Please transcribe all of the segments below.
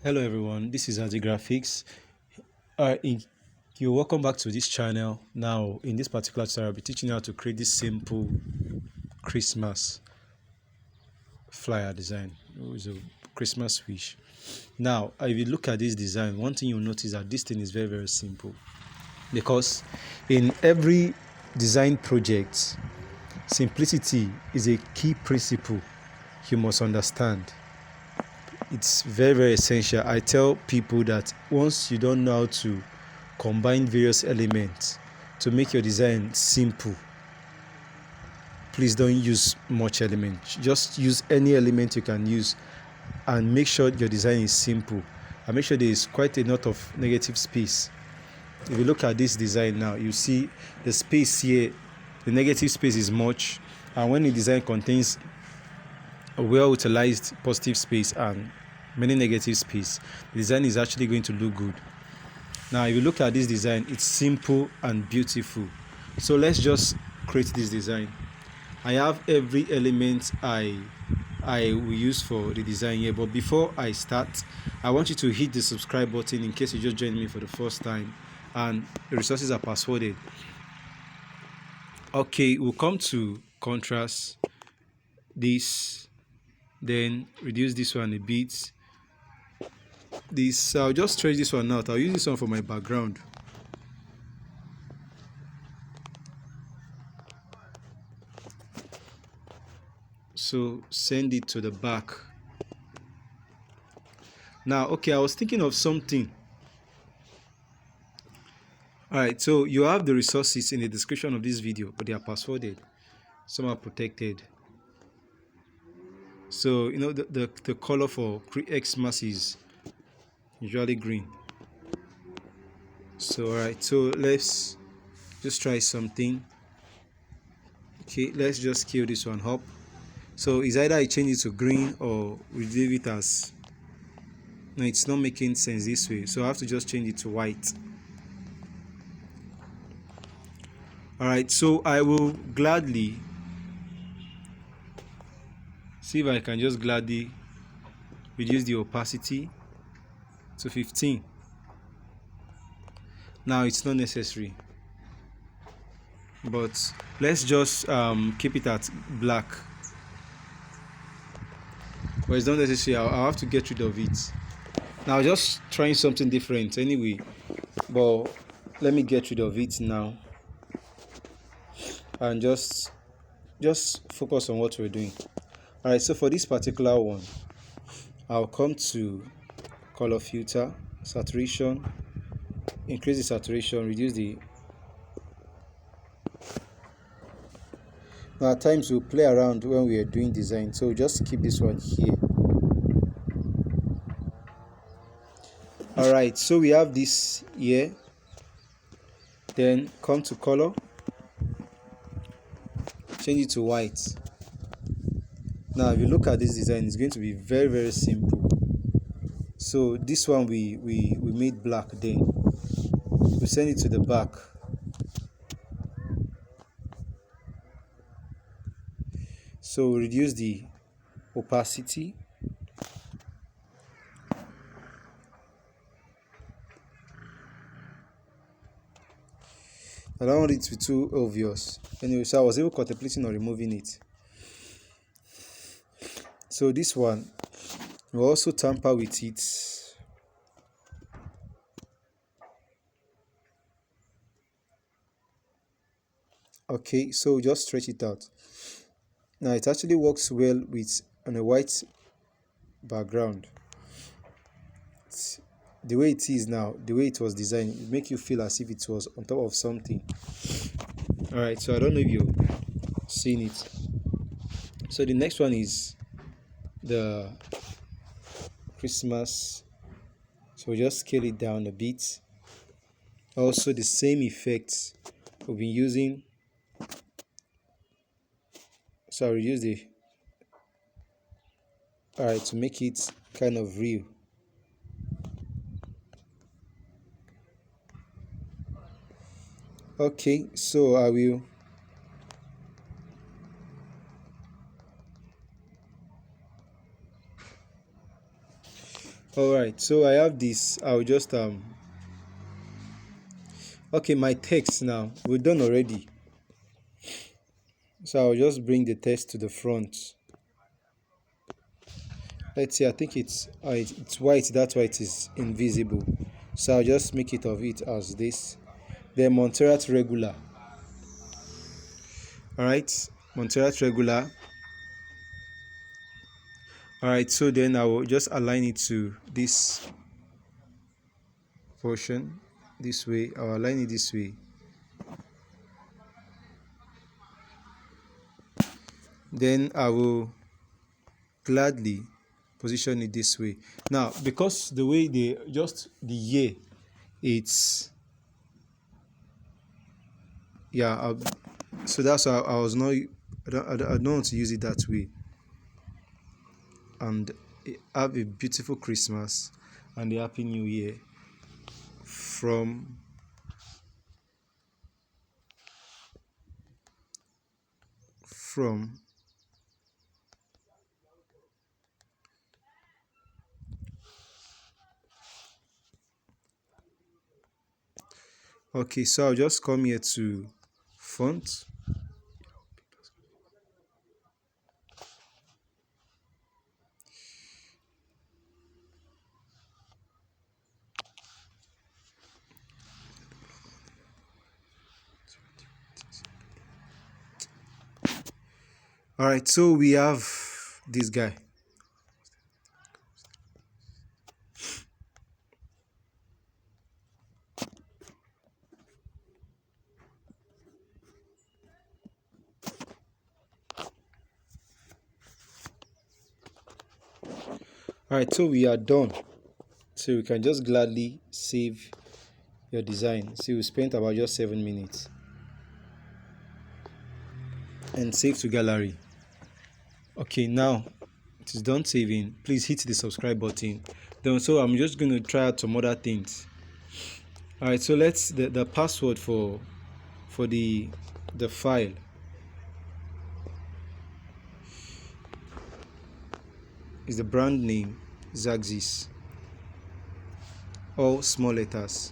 Hello everyone, this is Adi Graphics. You're welcome back to this channel. Now, in this particular tutorial, I'll be teaching you how to create this simple Christmas flyer design. It's a Christmas wish. Now, if you look at this design, one thing you'll notice that this thing is very, very simple. Because in every design project, simplicity is a key principle you must understand. It's very, very essential. I tell people that once you don't know how to combine various elements to make your design simple, please don't use much element. Just use any element you can use and make sure your design is simple, and make sure there is quite a lot of negative space. If you look at this design now, you see the space here, the negative space is much, and when the design contains a well utilized positive space and many negative space, the design is actually going to look good. Now if you look at this design, it's simple and beautiful. So let's just create this design. I have every element I will use for the design here, but before I start, I want you to hit the subscribe button in case you just joined me for the first time and the resources are passworded. Okay, we'll come to contrast this, then reduce this one a bit. I'll just stretch this one out. I'll use this one for my background. So send it to the back. Now, okay, I was thinking of something. All right, so you have the resources in the description of this video, but they are passworded. Some are protected. So, you know, the color for Xmas is usually green. So, all right, so let's just try something. Okay, let's just scale this one up. So it's either I change it to green or we leave it as, no, it's not making sense this way, so I have to just change it to white. All right, so I will gladly see if I can just gladly reduce the opacity to 15. Now it's not necessary, but let's just keep it at black. But it's not necessary. I'll have to get rid of it. Now just trying something different anyway, but let me get rid of it now and just focus on what we're doing. All right, so for this particular one, I'll come to color filter, saturation, increase the saturation, reduce the. Now at times we'll play around when we are doing design, so just keep this one here. All right, so we have this here. Then come to color, change it to white. Now if you look at this design, it's going to be very, very simple. So this one we made black, then we send it to the back. So reduce the opacity. I don't want it to be too obvious. Anyway, so I was even contemplating on removing it. So this one, we'll also tamper with it. Okay, so just stretch it out. Now it actually works well with on a white background. The way it is now, the way it was designed, it make you feel as if it was on top of something. All right, so I don't know if you're seeing it. So the next one is the Christmas. So just scale it down a bit. Also the same effects we've been using. So I'll reduce the, all right, to make it kind of real. Okay, so I will All right, so I have this. I'll just okay, my text now we're done already, so I'll just bring the text to the front. Let's see, I think it's white, that's why it is invisible, so I'll just make it of it as this. Then Montserrat regular. All right, Montserrat regular. All right, so then I will just align it to this portion this way. I'll align it this way. Then I will gladly position it this way. Now, because the way they just the year, it's yeah. So that's why I was not. I don't want to use it that way. And have a beautiful Christmas and a happy New Year from okay, so I'll just come here to font. All right, so we have this guy. All right, so we are done. So you can just gladly save your design. See, we spent about just 7 minutes. And save to gallery. Okay, now it is done saving. Please hit the subscribe button. Then so I'm just going to try out some other things. All right, so let's the password for the file is the brand name Xmas, all small letters.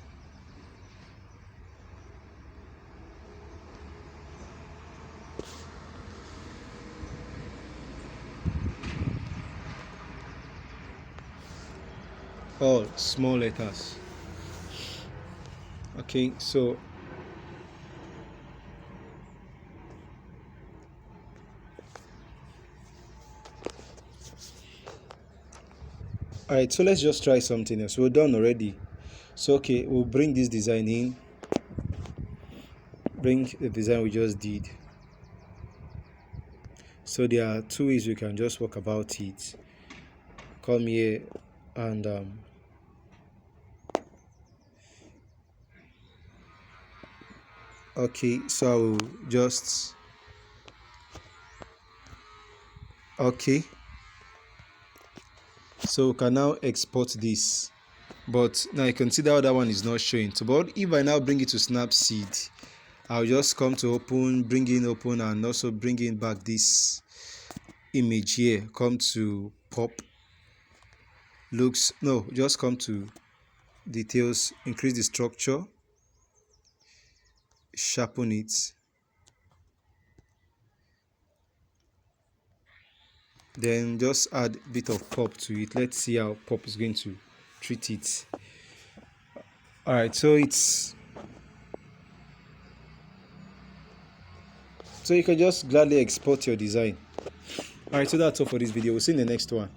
All small letters. Okay, so all right, so let's just try something else. We're done already. So okay, we'll bring this design in. Bring the design we just did. So there are two ways we can just walk about it. Come here and okay, so I will just okay, so we can now export this, but now you can see that other one is not showing. So but if I now bring it to Snapseed, I'll just come to open, bring in open, and also bring in back this image here. Come to pop, looks, no, just come to details, increase the structure, sharpen it, then just add a bit of pop to it. Let's see how pop is going to treat it. All right, so you can just gladly export your design. All right, so that's all for this video. We'll see you in the next one.